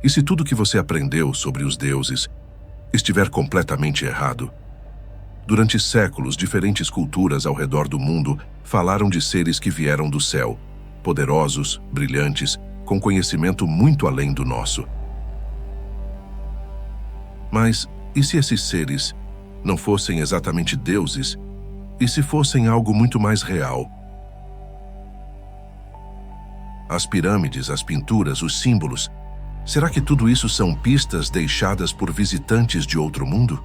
E se tudo que você aprendeu sobre os deuses estiver completamente errado? Durante séculos, diferentes culturas ao redor do mundo falaram de seres que vieram do céu, poderosos, brilhantes, com conhecimento muito além do nosso. Mas, e se esses seres não fossem exatamente deuses? E se fossem algo muito mais real? As pirâmides, as pinturas, os símbolos, será que tudo isso são pistas deixadas por visitantes de outro mundo?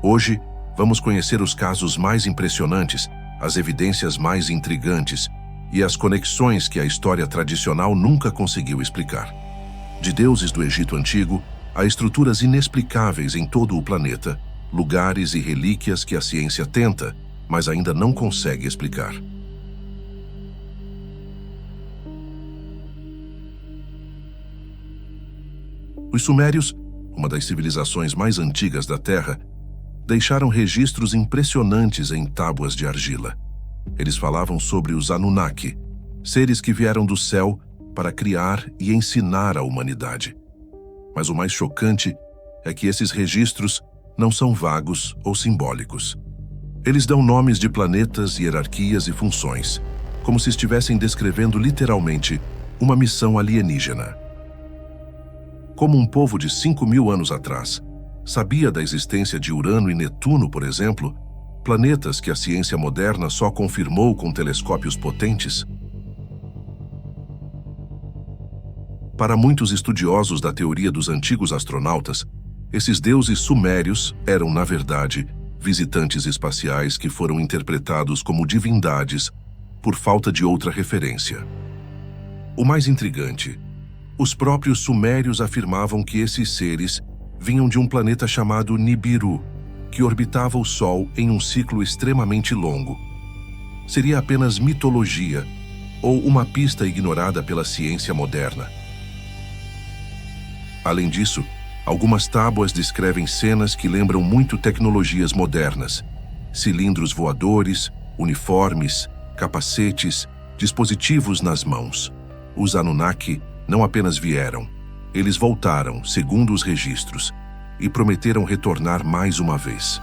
Hoje, vamos conhecer os casos mais impressionantes, as evidências mais intrigantes e as conexões que a história tradicional nunca conseguiu explicar. De deuses do Egito Antigo a estruturas inexplicáveis em todo o planeta, lugares e relíquias que a ciência tenta, mas ainda não consegue explicar. Os sumérios, uma das civilizações mais antigas da Terra, deixaram registros impressionantes em tábuas de argila. Eles falavam sobre os Anunnaki, seres que vieram do céu para criar e ensinar a humanidade. Mas o mais chocante é que esses registros não são vagos ou simbólicos. Eles dão nomes de planetas, hierarquias e funções, como se estivessem descrevendo literalmente uma missão alienígena. Como um povo de 5.000 anos atrás sabia da existência de Urano e Netuno, por exemplo, planetas que a ciência moderna só confirmou com telescópios potentes? Para muitos estudiosos da teoria dos antigos astronautas, esses deuses sumérios eram, na verdade, visitantes espaciais que foram interpretados como divindades por falta de outra referência. O mais intrigante, os próprios sumérios afirmavam que esses seres vinham de um planeta chamado Nibiru, que orbitava o Sol em um ciclo extremamente longo. Seria apenas mitologia ou uma pista ignorada pela ciência moderna. Além disso, algumas tábuas descrevem cenas que lembram muito tecnologias modernas: cilindros voadores, uniformes, capacetes, dispositivos nas mãos. Os Anunnaki não apenas vieram, eles voltaram, segundo os registros, e prometeram retornar mais uma vez.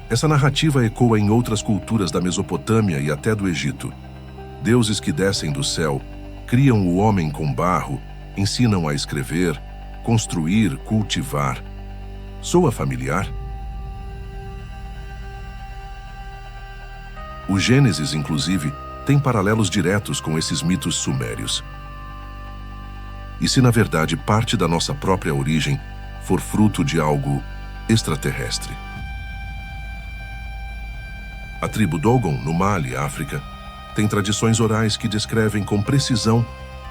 Essa narrativa ecoa em outras culturas da Mesopotâmia e até do Egito. Deuses que descem do céu, criam o homem com barro, ensinam a escrever, construir, cultivar. Soa familiar? O Gênesis, inclusive, tem paralelos diretos com esses mitos sumérios. E se, na verdade, parte da nossa própria origem for fruto de algo extraterrestre? A tribo Dogon, no Mali, África, tem tradições orais que descrevem com precisão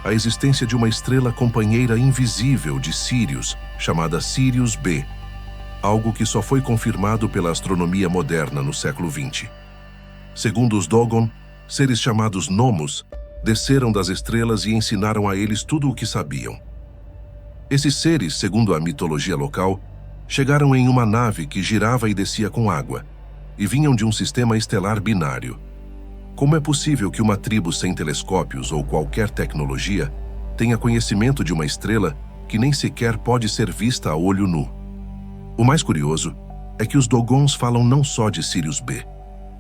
a existência de uma estrela companheira invisível de Sírius, chamada Sirius B, algo que só foi confirmado pela astronomia moderna no século XX. Segundo os Dogon, seres chamados Nomos desceram das estrelas e ensinaram a eles tudo o que sabiam. Esses seres, segundo a mitologia local, chegaram em uma nave que girava e descia com água, e vinham de um sistema estelar binário. Como é possível que uma tribo sem telescópios ou qualquer tecnologia tenha conhecimento de uma estrela que nem sequer pode ser vista a olho nu? O mais curioso é que os Dogons falam não só de Sirius B,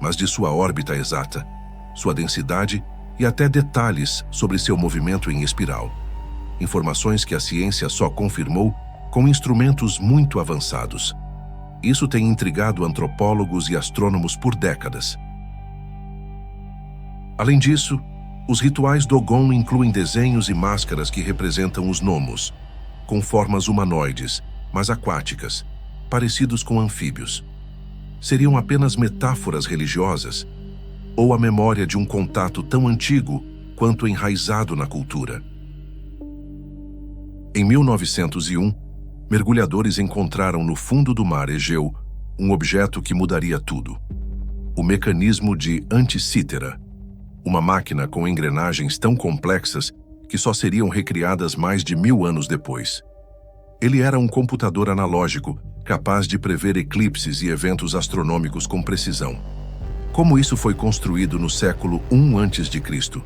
mas de sua órbita exata, sua densidade e até detalhes sobre seu movimento em espiral. Informações que a ciência só confirmou com instrumentos muito avançados. Isso tem intrigado antropólogos e astrônomos por décadas. Além disso, os rituais Dogon incluem desenhos e máscaras que representam os Nomos, com formas humanoides, mas aquáticas, parecidos com anfíbios. Seriam apenas metáforas religiosas? Ou a memória de um contato tão antigo quanto enraizado na cultura? Em 1901, mergulhadores encontraram no fundo do mar Egeu um objeto que mudaria tudo: o mecanismo de Anticítera, uma máquina com engrenagens tão complexas que só seriam recriadas mais de 1000 anos depois. Ele era um computador analógico capaz de prever eclipses e eventos astronômicos com precisão. Como isso foi construído no século I a.C.?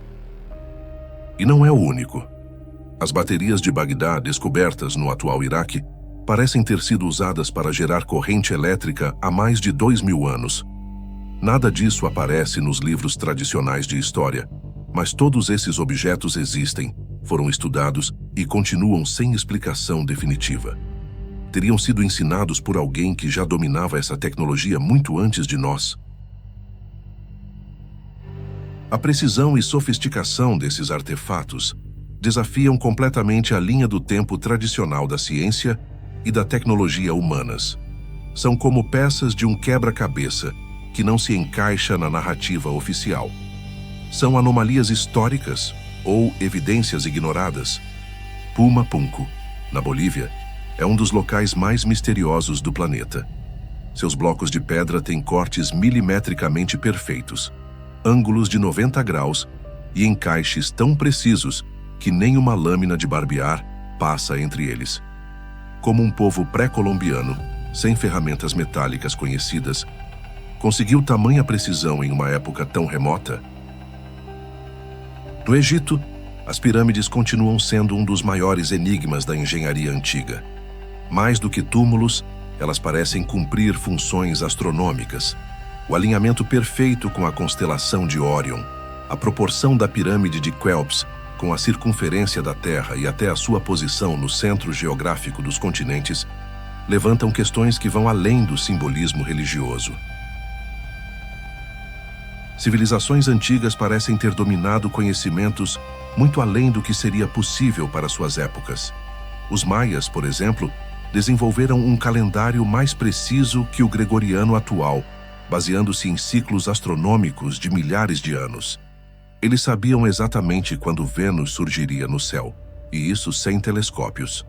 E não é o único. As baterias de Bagdá, descobertas no atual Iraque, parecem ter sido usadas para gerar corrente elétrica há mais de 2000 anos. Nada disso aparece nos livros tradicionais de história, mas todos esses objetos existem, foram estudados e continuam sem explicação definitiva. Teriam sido ensinados por alguém que já dominava essa tecnologia muito antes de nós. A precisão e sofisticação desses artefatos desafiam completamente a linha do tempo tradicional da ciência e da tecnologia humanas. São como peças de um quebra-cabeça que não se encaixa na narrativa oficial. São anomalias históricas ou evidências ignoradas. Pumapunku, na Bolívia, é um dos locais mais misteriosos do planeta. Seus blocos de pedra têm cortes milimetricamente perfeitos, ângulos de 90 graus e encaixes tão precisos que nem uma lâmina de barbear passa entre eles. Como um povo pré-colombiano, sem ferramentas metálicas conhecidas, conseguiu tamanha precisão em uma época tão remota? No Egito, as pirâmides continuam sendo um dos maiores enigmas da engenharia antiga. Mais do que túmulos, elas parecem cumprir funções astronômicas. O alinhamento perfeito com a constelação de Órion, a proporção da pirâmide de Quéops com a circunferência da Terra e até a sua posição no centro geográfico dos continentes, levantam questões que vão além do simbolismo religioso. Civilizações antigas parecem ter dominado conhecimentos muito além do que seria possível para suas épocas. Os maias, por exemplo, desenvolveram um calendário mais preciso que o gregoriano atual, baseando-se em ciclos astronômicos de milhares de anos. Eles sabiam exatamente quando Vênus surgiria no céu, e isso sem telescópios.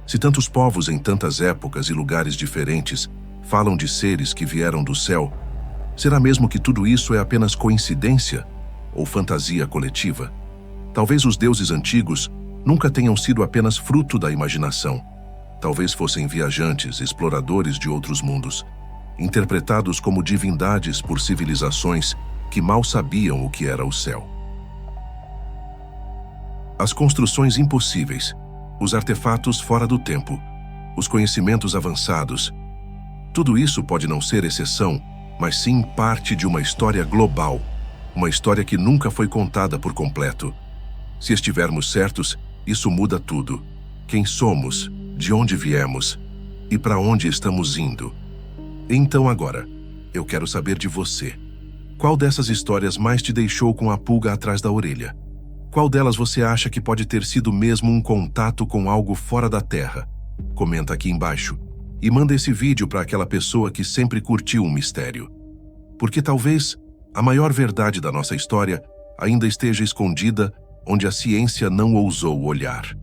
Se tantos povos em tantas épocas e lugares diferentes falam de seres que vieram do céu, será mesmo que tudo isso é apenas coincidência ou fantasia coletiva? Talvez os deuses antigos nunca tenham sido apenas fruto da imaginação. Talvez fossem viajantes, exploradores de outros mundos, interpretados como divindades por civilizações que mal sabiam o que era o céu. As construções impossíveis, os artefatos fora do tempo, os conhecimentos avançados, tudo isso pode não ser exceção, mas sim parte de uma história global, uma história que nunca foi contada por completo. Se estivermos certos, isso muda tudo. Quem somos, de onde viemos e para onde estamos indo. Então agora, eu quero saber de você. Qual dessas histórias mais te deixou com a pulga atrás da orelha? Qual delas você acha que pode ter sido mesmo um contato com algo fora da Terra? Comenta aqui embaixo e manda esse vídeo para aquela pessoa que sempre curtiu um mistério. Porque talvez a maior verdade da nossa história ainda esteja escondida onde a ciência não ousou olhar.